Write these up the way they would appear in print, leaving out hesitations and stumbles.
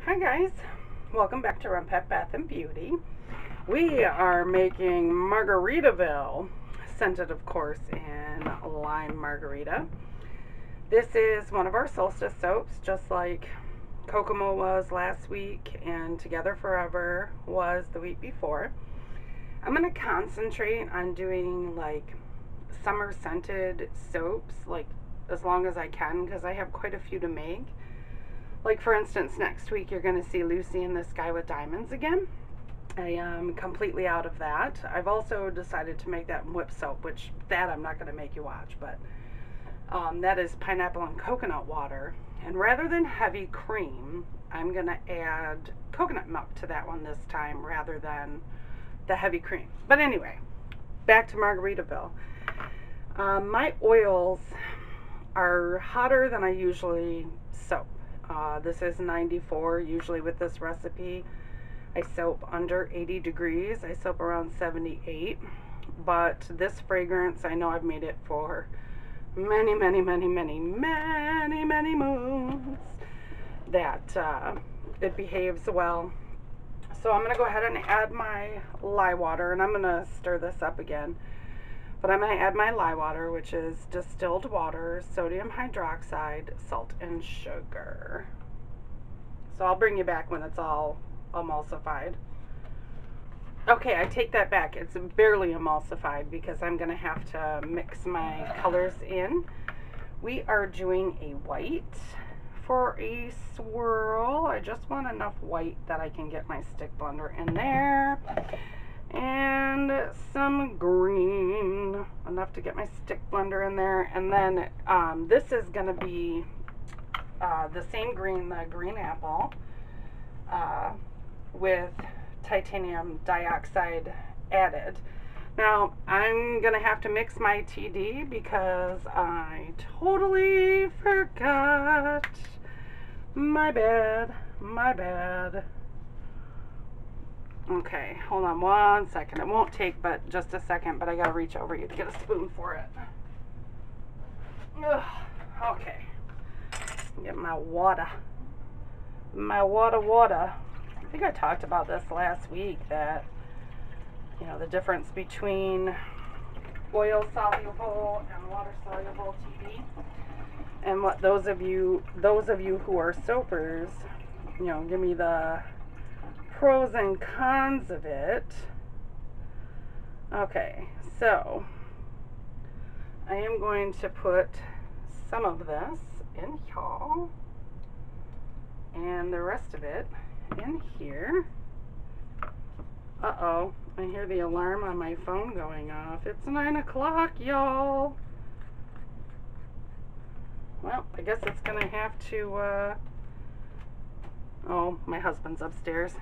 Hi guys, welcome back to Renpet Bath Beauty. We are making Margaritaville, scented of course in Lime Margarita. This is one of our Solstice soaps, just like Kokomo was last week and Together Forever was the week before. I'm going to concentrate on doing like summer scented soaps, like as long as I can, because I have quite a few to make. Like for instance, next week you're going to see Lucy in the Sky with Diamonds again. I am completely out of that. I've also decided to make that whip soap, which that I'm not going to make you watch, but that is pineapple and coconut water. And rather than heavy cream, I'm going to add coconut milk to that one this time rather than the heavy cream. But anyway, back to Margaritaville. My oils are hotter than I usually soap. This is 94. Usually with this recipe I soap under 80 degrees. I soap around 78. But this fragrance, I know I've made it for many moons, that it behaves well. So I'm going to go ahead and add my lye water, and I'm going to stir this up again. But I'm going to add my lye water, which is distilled water, sodium hydroxide, salt, and sugar. So I'll bring you back when it's all emulsified. Okay, I take that back. It's barely emulsified because I'm going to have to mix my colors in. We are doing a white for a swirl. I just want enough white that I can get my stick blender in there. And some green, enough to get my stick blender in there. And then this is going to be the same green, the green apple, with titanium dioxide added. Now I'm going to have to mix my TD because I totally forgot. My bad, my bad. Okay, hold on one second. It won't take but just a second, but I gotta reach over you to get a spoon for it. Ugh, okay. Get my water. My water. I think I talked about this last week, that, you know, the difference between oil soluble and water soluble TD. And what those of you who are soapers, you know, give me the pros and cons of it. Okay, so I am going to put some of this in here and the rest of it in here. Uh-oh, I hear the alarm on my phone going off. It's 9 o'clock, y'all. Well, I guess it's gonna have to, oh, my husband's upstairs.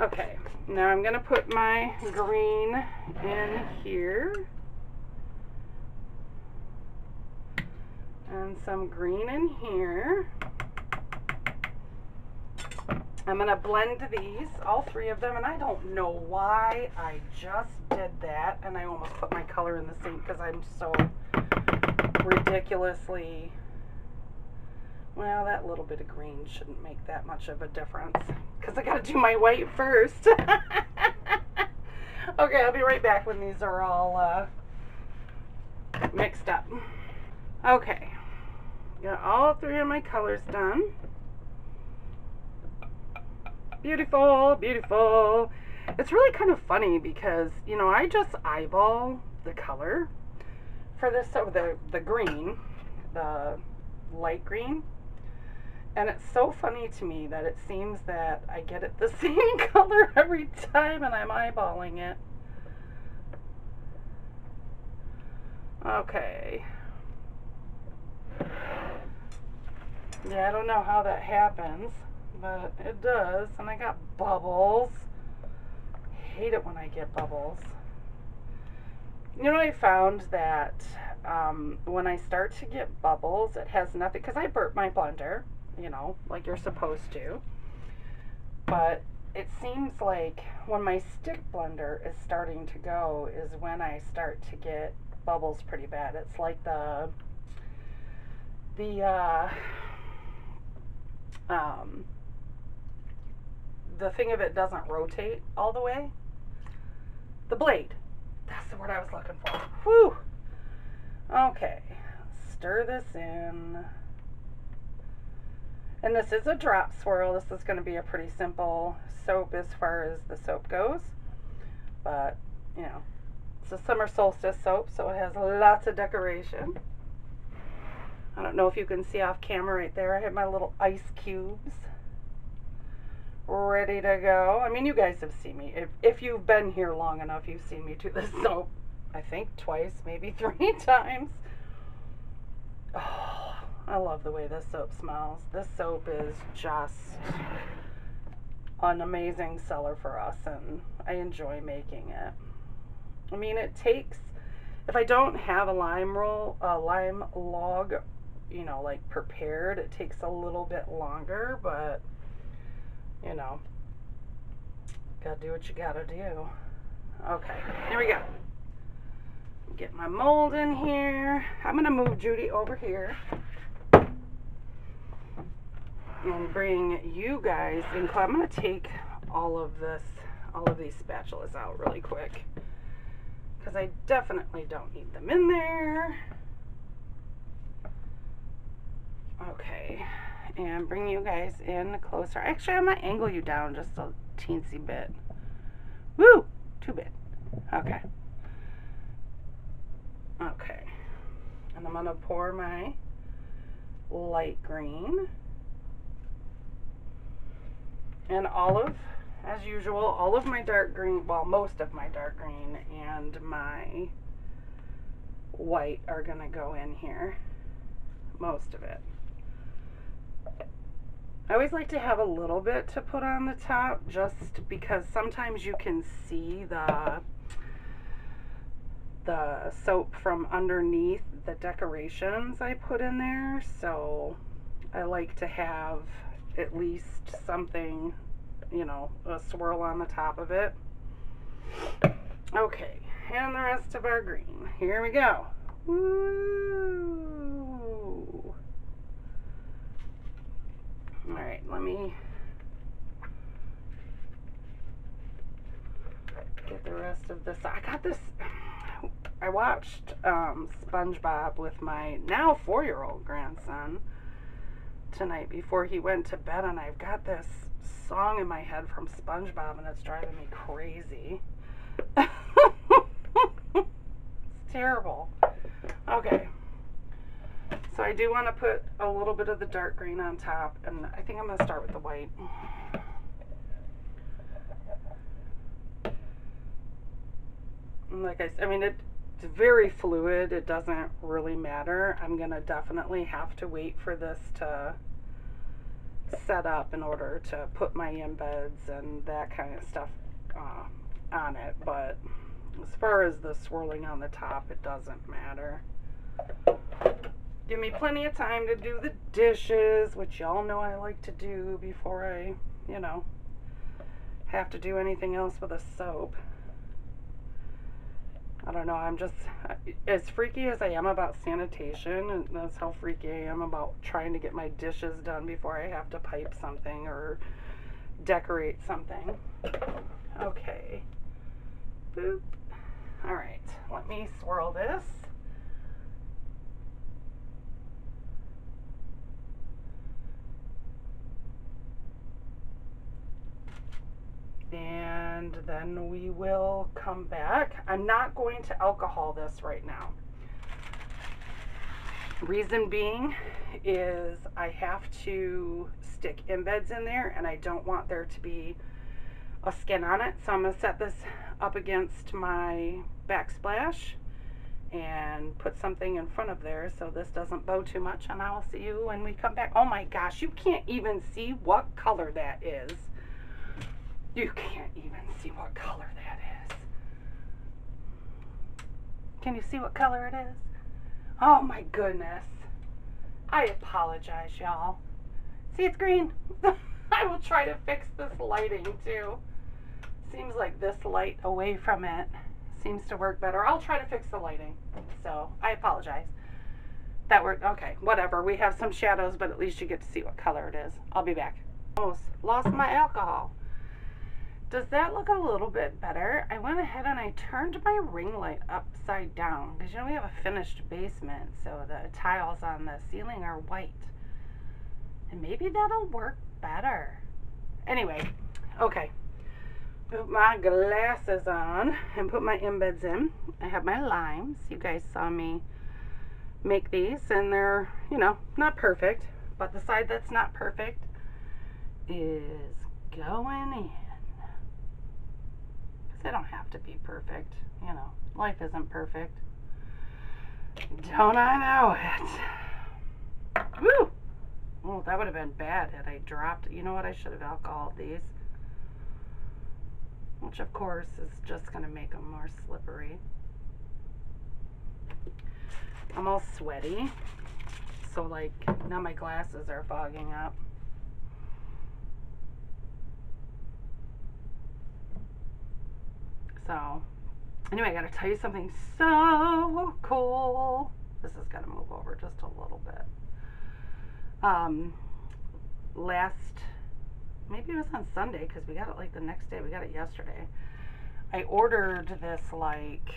Okay, now I'm going to put my green in here. And some green in here. I'm going to blend these, all three of them, and I don't know why I just did that. And I almost put my color in the sink because I'm so ridiculously... Well, that little bit of green shouldn't make that much of a difference because I gotta do my white first. Okay, I'll be right back when these are all mixed up. Okay, got all three of my colors done. Beautiful, beautiful. It's really kind of funny because, you know, I just eyeball the color for this, so the green, the light green. And it's so funny to me that it seems that I get it the same color every time and I'm eyeballing it. Okay. Yeah, I don't know how that happens, but it does. And I got bubbles. I hate it when I get bubbles. You know, I found that when I start to get bubbles, it has nothing, because I burp my blender, you know, like you're supposed to. But it seems like when my stick blender is starting to go is when I start to get bubbles pretty bad. It's like the thing of it doesn't rotate all the way. The blade. That's the word I was looking for. Whew. Okay. Stir this in. And this is a drop swirl. This is going to be a pretty simple soap as far as the soap goes. But, you know, it's a summer solstice soap, so it has lots of decoration. I don't know if you can see off camera right there. I have my little ice cubes ready to go. I mean, you guys have seen me. If you've been here long enough, you've seen me do this soap, I think twice, maybe 3 times. Oh, I love the way this soap smells. This soap is just an amazing seller for us, and I enjoy making it. I mean, it takes, if I don't have a lime log, you know, like prepared, it takes a little bit longer, but you know, gotta do what you gotta do. Okay, here we go. Get my mold in here. I'm gonna move Judy over here and bring you guys in. I'm gonna take all of these spatulas out really quick because I definitely don't need them in there. Okay, and bring you guys in closer. Actually, I'm gonna angle you down just a teensy bit. Woo! Too big. Okay. Okay. And I'm gonna pour my light green. And as usual, all of my dark green, well, most of my dark green and my white are gonna go in here. Most of it. I always like to have a little bit to put on the top just because sometimes you can see the soap from underneath the decorations I put in there, so I like to have at least something, you know, a swirl on the top of it. Okay, and the rest of our green. Here we go. Woo! Alright, let me get the rest of this. I got this, I watched SpongeBob with my now 4-year-old grandson tonight before he went to bed, and I've got this song in my head from SpongeBob and it's driving me crazy. It's terrible. Okay. So I do want to put a little bit of the dark green on top, and I think I'm going to start with the white. And like I mean, it's very fluid. It doesn't really matter. I'm going to definitely have to wait for this to set up in order to put my embeds and that kind of stuff on it. But as far as the swirling on the top, it doesn't matter. Give me plenty of time to do the dishes, which y'all know I like to do before I, you know, have to do anything else with a soap. I don't know, I'm just, as freaky as I am about sanitation, and that's how freaky I am about trying to get my dishes done before I have to pipe something or decorate something. Okay. Boop. Alright, let me swirl this. And then we will come back. I'm not going to alcohol this right now. Reason being is I have to stick embeds in there and I don't want there to be a skin on it. So I'm going to set this up against my backsplash and put something in front of there so this doesn't bow too much, and I will see you when we come back. Oh my gosh, you can't even see what color that is. You can't even see what color that is. Can you see what color it is? Oh my goodness. I apologize, y'all. See, it's green. I will try to fix this lighting too. Seems like this light away from it seems to work better. I'll try to fix the lighting. So, I apologize. That worked. Okay, whatever. We have some shadows, but at least you get to see what color it is. I'll be back. Almost lost my alcohol. Does that look a little bit better? I went ahead and I turned my ring light upside down because you know we have a finished basement, so the tiles on the ceiling are white. And maybe that'll work better. Anyway, okay. Put my glasses on and put my embeds in. I have my limes. You guys saw me make these and they're, you know, not perfect, but the side that's not perfect is going in. They don't have to be perfect, you know. Life isn't perfect. Don't I know it? Woo! Oh, that would have been bad had I dropped. You know what? I should have alcoholed these. Which, of course, is just going to make them more slippery. I'm all sweaty. So, like, now my glasses are fogging up. So, anyway, I gotta tell you something so cool. This is gonna move over just a little bit. Maybe it was on Sunday, because we got it like the next day. We got it yesterday. I ordered this like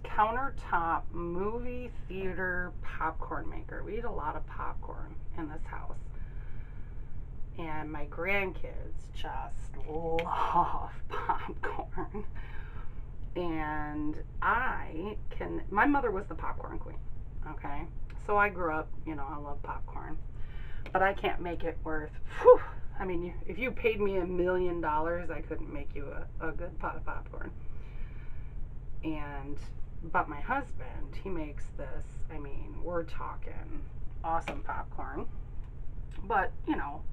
countertop movie theater popcorn maker. We eat a lot of popcorn in this house. And my grandkids just love popcorn. And my mother was the popcorn queen, okay? So I grew up, you know, I love popcorn. But I can't make it worth, whew, I mean, if you paid me $1 million, I couldn't make you a good pot of popcorn. But my husband, he makes this, I mean, we're talking awesome popcorn. But, you know,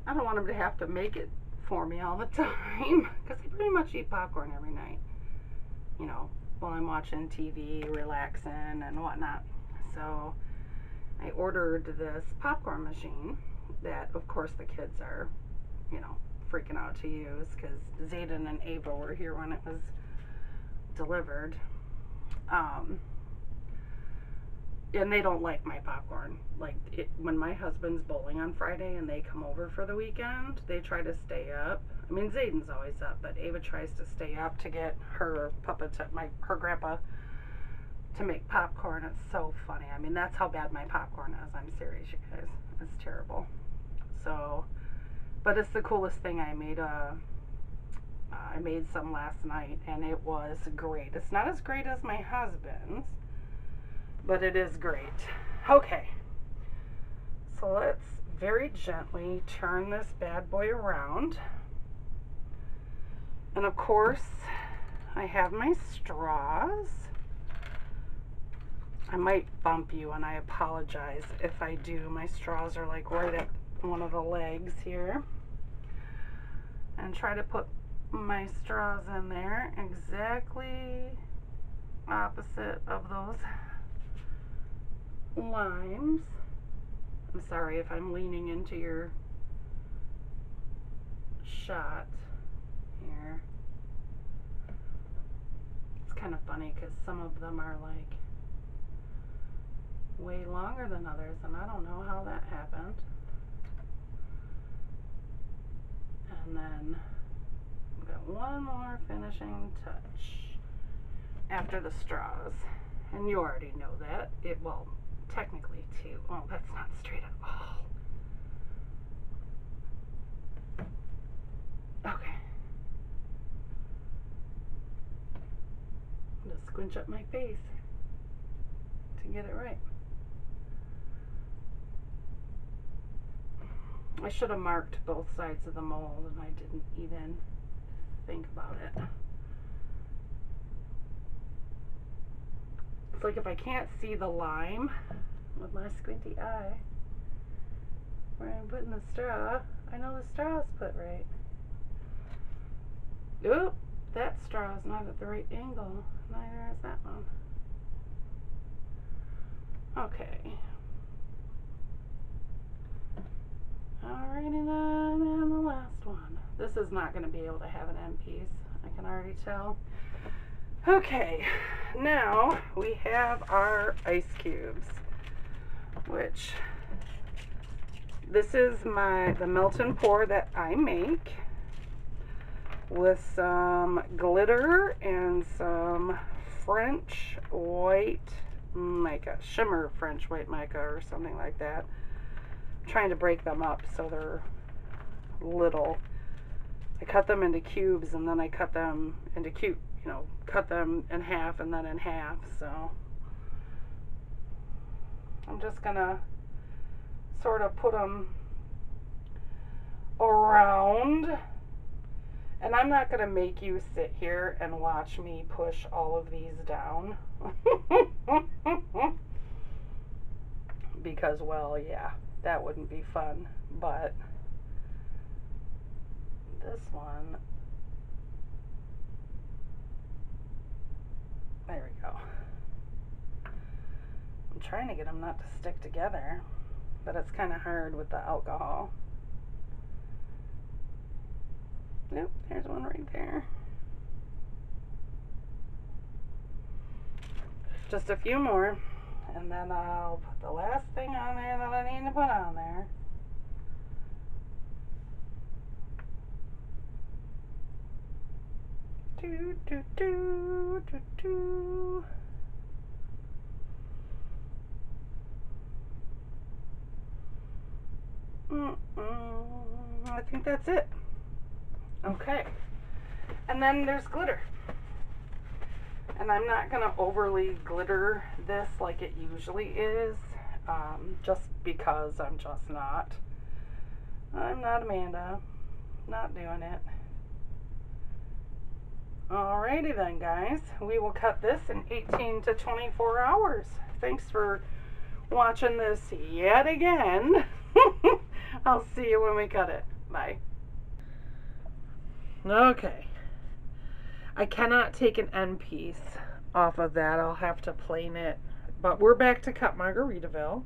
I don't want him to have to make it for me all the time because I pretty much eat popcorn every night, you know, while I'm watching TV, relaxing and whatnot. So I ordered this popcorn machine that, of course, the kids are, you know, freaking out to use because Zayden and Ava were here when it was delivered. And they don't like my popcorn. Like, when my husband's bowling on Friday and they come over for the weekend, they try to stay up. I mean, Zayden's always up, but Ava tries to stay up to get her her grandpa to make popcorn. It's so funny. I mean, that's how bad my popcorn is. I'm serious, you guys. It's terrible. So, but it's the coolest thing. I made some last night, and it was great. It's not as great as my husband's, but it is great. Okay, so let's very gently turn this bad boy around. And of course, I have my straws. I might bump you, and I apologize if I do. My straws are like right at one of the legs here. And try to put my straws in there exactly opposite of those limes. I'm sorry if I'm leaning into your shot here. It's kind of funny because some of them are like way longer than others, and I don't know how that happened. And then we've got one more finishing touch after the straws, and you already know that. Well, technically two. Oh, that's not straight at all. Okay. I'm gonna squinch up my face to get it right. I should have marked both sides of the mold, and I didn't even think about it. It's like if I can't see the lime with my squinty eye where I'm putting the straw, I know the straw's put right. Oop, that straw's not at the right angle. Neither is that one. Okay. Alrighty then, and the last one. This is not going to be able to have an end piece, I can already tell. Okay, now we have our ice cubes, which this is the melt and pour that I make with some glitter and some French white mica, shimmer French white mica or something like that. I'm trying to break them up so they're little. I cut them into cubes and then I cut them into cut them in half and then in half. So I'm just gonna sort of put them around, and I'm not gonna make you sit here and watch me push all of these down because, well, yeah, that wouldn't be fun. But this one, there we go. I'm trying to get them not to stick together, but it's kind of hard with the alcohol. Yep, there's one right there. Just a few more, and then I'll put the last thing on there that I need to put on there. Do, do, do, do, do. I think that's it. Okay. And then there's glitter. And I'm not going to overly glitter this like it usually is, just because I'm just not. I'm not Amanda. Not doing it. Alrighty then, guys. We will cut this in 18 to 24 hours. Thanks for watching this yet again. I'll see you when we cut it. Bye. Okay. I cannot take an end piece off of that. I'll have to plane it. But we're back to cut Margaritaville.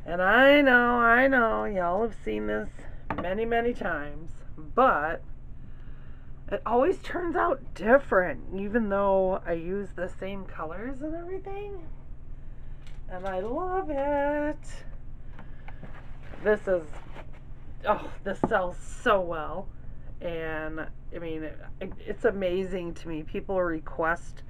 And I know, y'all have seen this many, many times. But it always turns out different, even though I use the same colors and everything. And I love it. This is, oh, this sells so well. And I mean, it's amazing to me. People request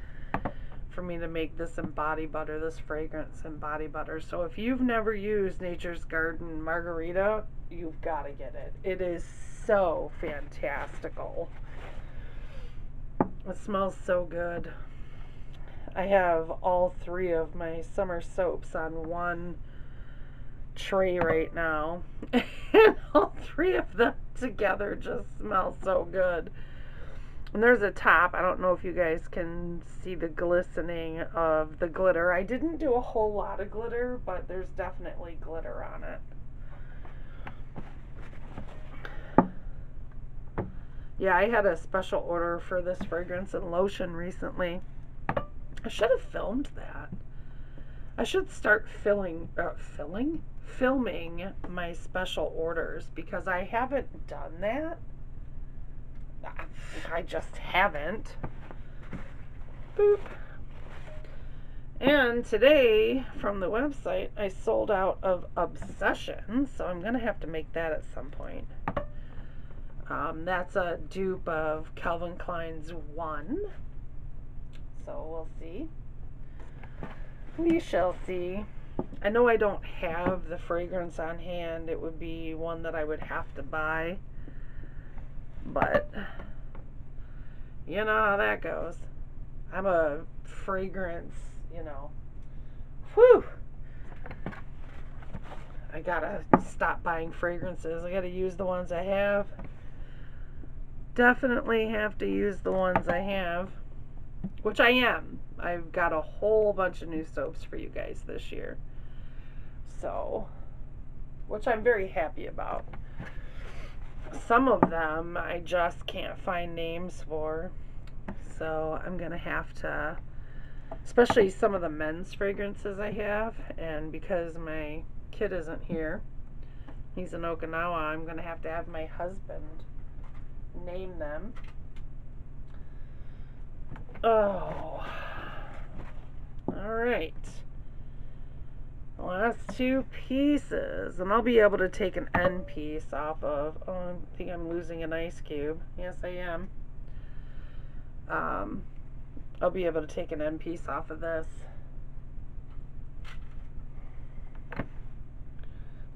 for me to make this in body butter, this fragrance in body butter. So if you've never used Nature's Garden Margarita, you've got to get it. It is so fantastical. It smells so good. I have all 3 of my summer soaps on one tray right now. And all 3 of them together just smell so good. And there's a top. I don't know if you guys can see the glistening of the glitter. I didn't do a whole lot of glitter, but there's definitely glitter on it. Yeah, I had a special order for this fragrance and lotion recently. I should have filmed that. I should start filming my special orders, because I haven't done that. I just haven't. Boop. And today, from the website, I sold out of Obsession, so I'm going to have to make that at some point. That's a dupe of Calvin Klein's One. So we'll see. We shall see. I know I don't have the fragrance on hand. It would be one that I would have to buy. But you know how that goes. I'm a fragrance, whew. I gotta stop buying fragrances. I gotta use the ones I have. Definitely have to use the ones I have, which I am. I've got a whole bunch of new soaps for you guys this year. So, which I'm very happy about. Some of them I just can't find names for. So I'm going to have to, especially some of the men's fragrances I have, and because my kid isn't here, he's in Okinawa, I'm going to have my husband name them. Oh. Alright. The last two pieces, and I'll be able to take an end piece off of. Oh, I think I'm losing an ice cube. Yes, I am. I'll be able to take an end piece off of this. At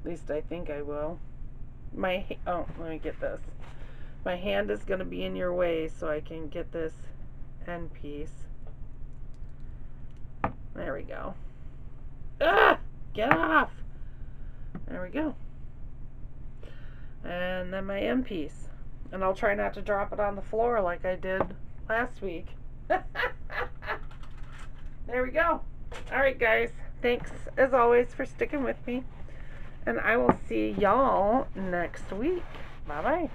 least I think I will. Oh, let me get this. My hand is going to be in your way so I can get this end piece. There we go. Ah! Get off! There we go. And then my end piece. And I'll try not to drop it on the floor like I did last week. There we go. Alright guys, thanks as always for sticking with me. And I will see y'all next week. Bye bye.